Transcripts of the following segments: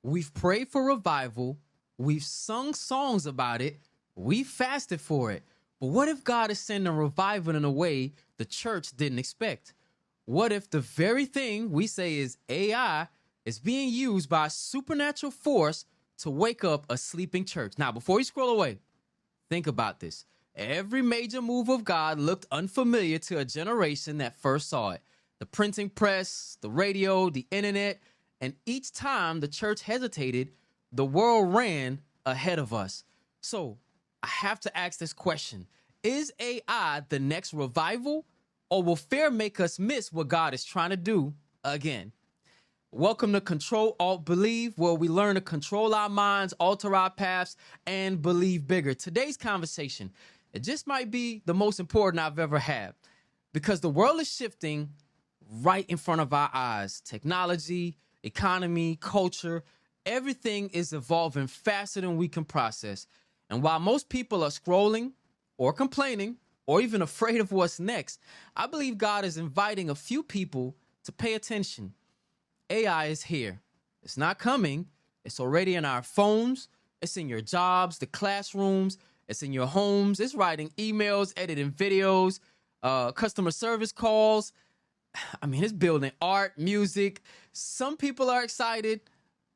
We've prayed for revival. We've sung songs about it. We fasted for it. But what if God is sending revival in a way the church didn't expect? What if the very thing we say is AI is being used by a supernatural force to wake up a sleeping church? Now, before you scroll away, think about this. Every major move of God looked unfamiliar to a generation that first saw it. The printing press, the radio, the internet, and each time the church hesitated, the world ran ahead of us. So I have to ask this question. Is AI the next revival, or will fear make us miss what God is trying to do again? Welcome to CTRL+ALT+BELIEVE, where we learn to control our minds, alter our paths, and believe bigger. Today's conversation, it just might be the most important I've ever had, because the world is shifting right in front of our eyes. Technology, economy, culture, everything is evolving faster than we can process. And while most people are scrolling or complaining or even afraid of what's next, I believe God is inviting a few people to pay attention. AI is here. It's not coming. It's already in our phones. It's in your jobs, the classrooms. It's in your homes. It's writing emails, editing videos, customer service calls. I mean, it's building art, music. Some people are excited.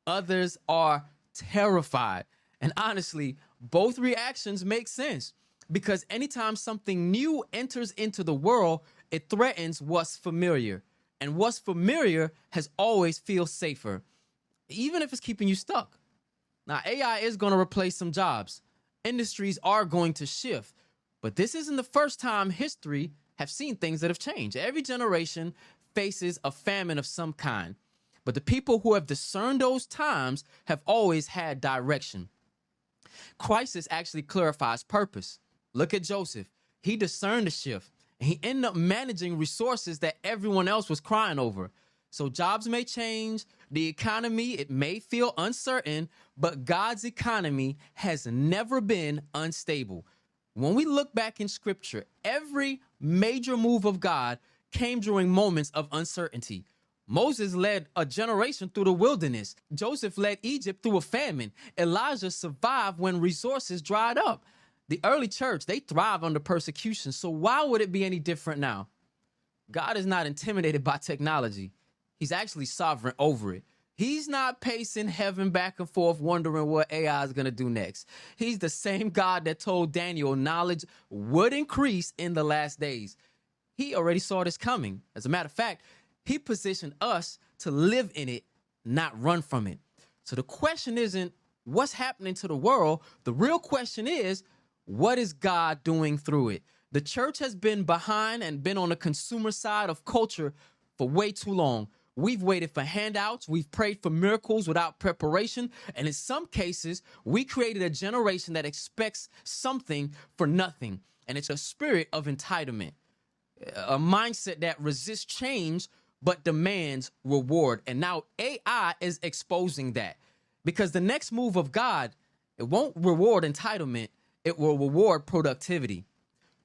Others are terrified. And honestly, both reactions make sense, because anytime something new enters into the world, it threatens what's familiar. And what's familiar has always feels safer, even if it's keeping you stuck. Now, AI is going to replace some jobs. Industries are going to shift. But this isn't the first time history have seen things that have changed. Every generation faces a famine of some kind. But the people who have discerned those times have always had direction. Crisis actually clarifies purpose. Look at Joseph. He discerned the shift, and he ended up managing resources that everyone else was crying over. So jobs may change, the economy, it may feel uncertain, but God's economy has never been unstable. When we look back in scripture, every major move of God came during moments of uncertainty. Moses led a generation through the wilderness. Joseph led Egypt through a famine. Elijah survived when resources dried up. The early church, they thrived under persecution. So why would it be any different now? God is not intimidated by technology. He's actually sovereign over it. He's not pacing heaven back and forth wondering what AI is going to do next. He's the same God that told Daniel knowledge would increase in the last days. He already saw this coming. As a matter of fact, he positioned us to live in it, not run from it. So the question isn't what's happening to the world. The real question is, what is God doing through it? The church has been behind and been on the consumer side of culture for way too long. We've waited for handouts. We've prayed for miracles without preparation. And in some cases, we created a generation that expects something for nothing. And it's a spirit of entitlement, a mindset that resists change but demands reward. And now AI is exposing that, because the next move of God, it won't reward entitlement. It will reward productivity.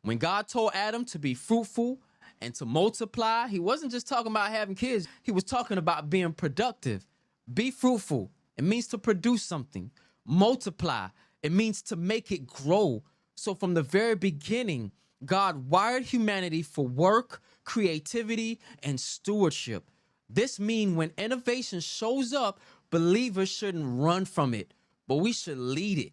When God told Adam to be fruitful and to multiply, he wasn't just talking about having kids. He was talking about being productive. Be fruitful. It means to produce something. Multiply. It means to make it grow. So from the very beginning, God wired humanity for work, creativity, and stewardship. This means when innovation shows up, believers shouldn't run from it, but we should lead it.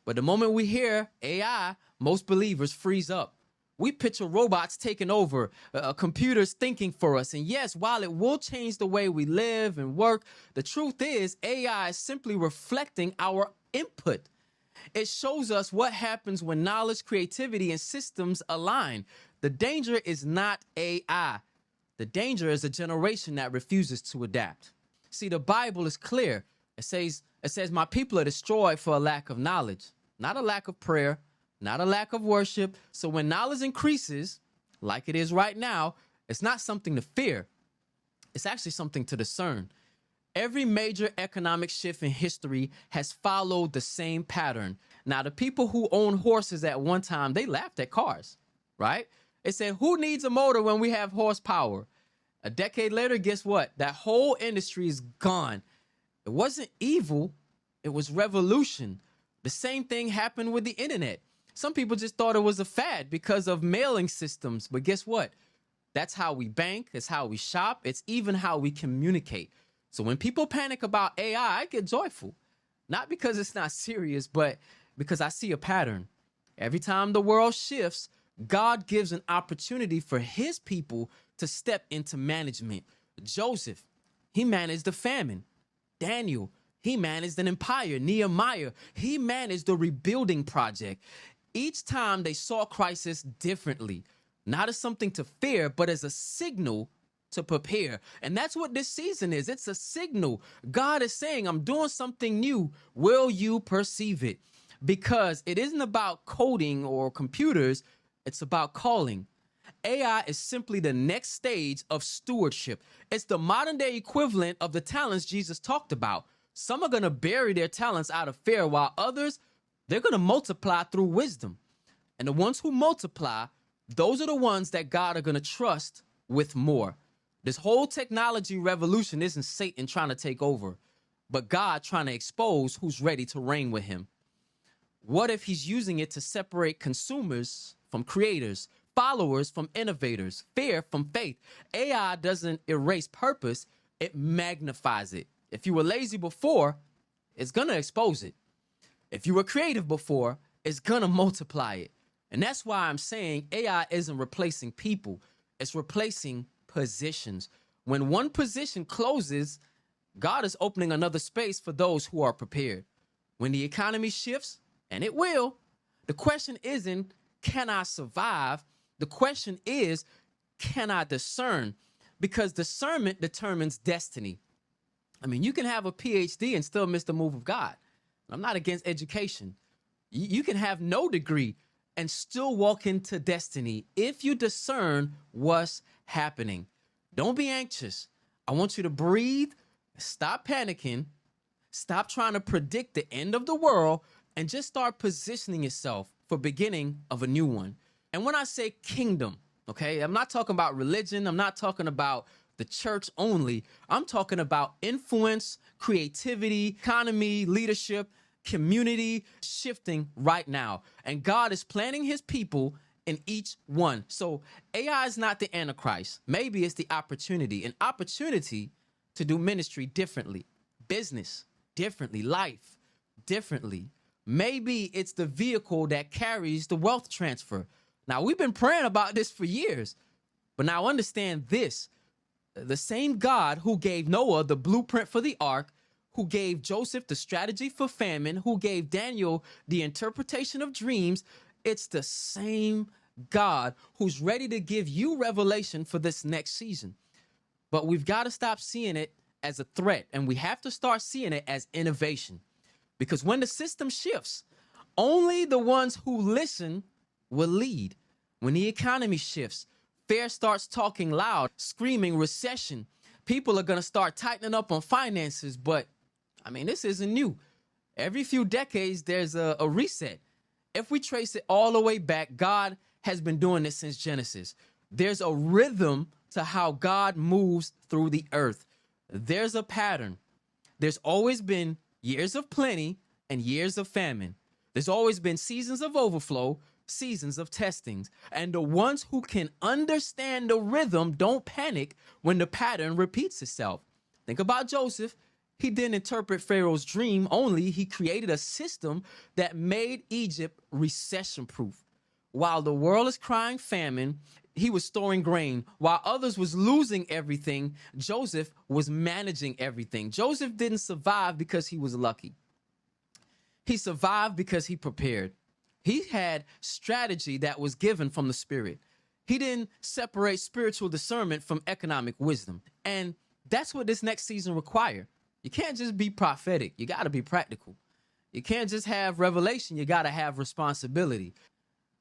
But the moment we hear AI, most believers freeze up. We picture robots taking over, computers thinking for us. And yes, while it will change the way we live and work, the truth is AI is simply reflecting our input. It shows us what happens when knowledge, creativity, and systems align. The danger is not AI. The danger is a generation that refuses to adapt. See, the Bible is clear. It says, my people are destroyed for a lack of knowledge, not a lack of prayer, not a lack of worship. So when knowledge increases, like it is right now, it's not something to fear. It's actually something to discern. Every major economic shift in history has followed the same pattern. Now, the people who owned horses at one time, they laughed at cars, right? They said, who needs a motor when we have horsepower? A decade later, guess what? That whole industry is gone. It wasn't evil, it was revolution. The same thing happened with the internet. Some people just thought it was a fad because of mailing systems. But guess what? That's how we bank, it's how we shop, it's even how we communicate. So when people panic about AI, I get joyful. Not because it's not serious, but because I see a pattern. Every time the world shifts, God gives an opportunity for his people to step into management. Joseph, he managed the famine. Daniel, he managed an empire. Nehemiah, he managed the rebuilding project. Each time they saw crisis differently, not as something to fear, but as a signal to prepare. And that's what this season is. It's a signal. God is saying, I'm doing something new. Will you perceive it? Because it isn't about coding or computers. It's about calling. AI is simply the next stage of stewardship. It's the modern day equivalent of the talents Jesus talked about. Some are going to bury their talents out of fear, while others, they're going to multiply through wisdom. And the ones who multiply, those are the ones that God are going to trust with more. This whole technology revolution isn't Satan trying to take over, but God trying to expose who's ready to reign with him. What if he's using it to separate consumers from creators, followers from innovators, fear from faith? AI doesn't erase purpose, it magnifies it. If you were lazy before, it's going to expose it. If you were creative before, it's going to multiply it. And that's why I'm saying AI isn't replacing people, it's replacing positions. When one position closes, God is opening another space for those who are prepared. When the economy shifts, and it will, the question isn't, can I survive? The question is, can I discern? Because discernment determines destiny. I mean, you can have a PhD and still miss the move of God. I'm not against education. You can have no degree and still walk into destiny if you discern what's happening. Don't be anxious. I want you to breathe, stop panicking, stop trying to predict the end of the world, and just start positioning yourself for beginning of a new one. And when I say kingdom, okay, I'm not talking about religion. I'm not talking about the church only. I'm talking about influence, creativity, economy, leadership, community shifting right now. And God is planning his people in each one. So AI is not the Antichrist. Maybe it's the opportunity, an opportunity to do ministry differently, business differently, life differently. Maybe it's the vehicle that carries the wealth transfer. Now, we've been praying about this for years, but now understand this. The same God who gave Noah the blueprint for the ark, who gave Joseph the strategy for famine, who gave Daniel the interpretation of dreams, it's the same God who's ready to give you revelation for this next season. But we've got to stop seeing it as a threat, and we have to start seeing it as innovation. Because when the system shifts, only the ones who listen will lead. When the economy shifts, fear starts talking loud, screaming recession. People are going to start tightening up on finances. But, I mean, this isn't new. Every few decades, there's a reset. If we trace it all the way back, God has been doing this since Genesis. There's a rhythm to how God moves through the earth. There's a pattern. There's always been years of plenty and years of famine. There's always been seasons of overflow, seasons of testings. And the ones who can understand the rhythm don't panic when the pattern repeats itself. Think about Joseph. He didn't interpret Pharaoh's dream only. He created a system that made Egypt recession-proof. While the world is crying famine, he was storing grain. While others was losing everything, Joseph was managing everything. Joseph didn't survive because he was lucky. He survived because he prepared. He had strategy that was given from the Spirit. He didn't separate spiritual discernment from economic wisdom. And that's what this next season requires. You can't just be prophetic. You got to be practical. You can't just have revelation. You got to have responsibility.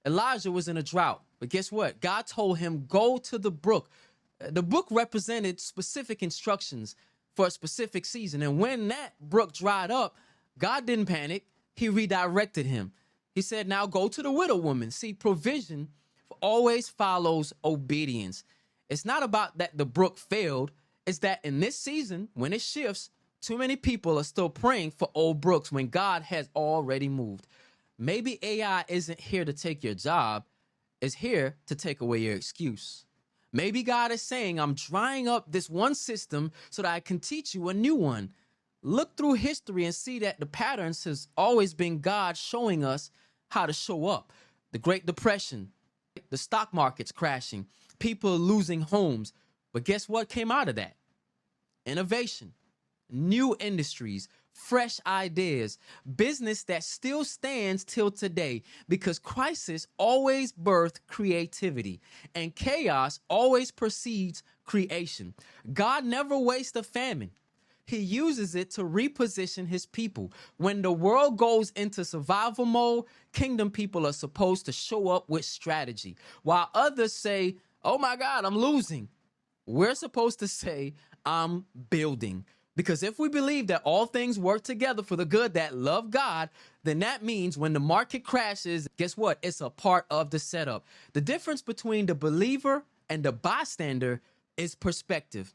Elijah was in a drought, but guess what? God told him, go to the brook. The brook represented specific instructions for a specific season. And when that brook dried up, God didn't panic. He redirected him. He said, now go to the widow woman. See, provision always follows obedience. It's not about that the brook failed. It's that in this season, when it shifts, Too many people are still praying for old Brooks when God has already moved. Maybe AI isn't here to take your job, it's here to take away your excuse. Maybe God is saying, I'm drying up this one system so that I can teach you a new one. Look through history and see that the patterns has always been God showing us how to show up. The Great Depression, the stock market's crashing, people losing homes. But guess what came out of that? Innovation, new industries, fresh ideas, business that still stands till today because crisis always births creativity and chaos always precedes creation. God never wastes a famine. He uses it to reposition his people. When the world goes into survival mode, kingdom people are supposed to show up with strategy. While others say, oh my God, I'm losing. We're supposed to say, I'm building. Because if we believe that all things work together for the good that love God, then that means when the market crashes, guess what? It's a part of the setup. The difference between the believer and the bystander is perspective.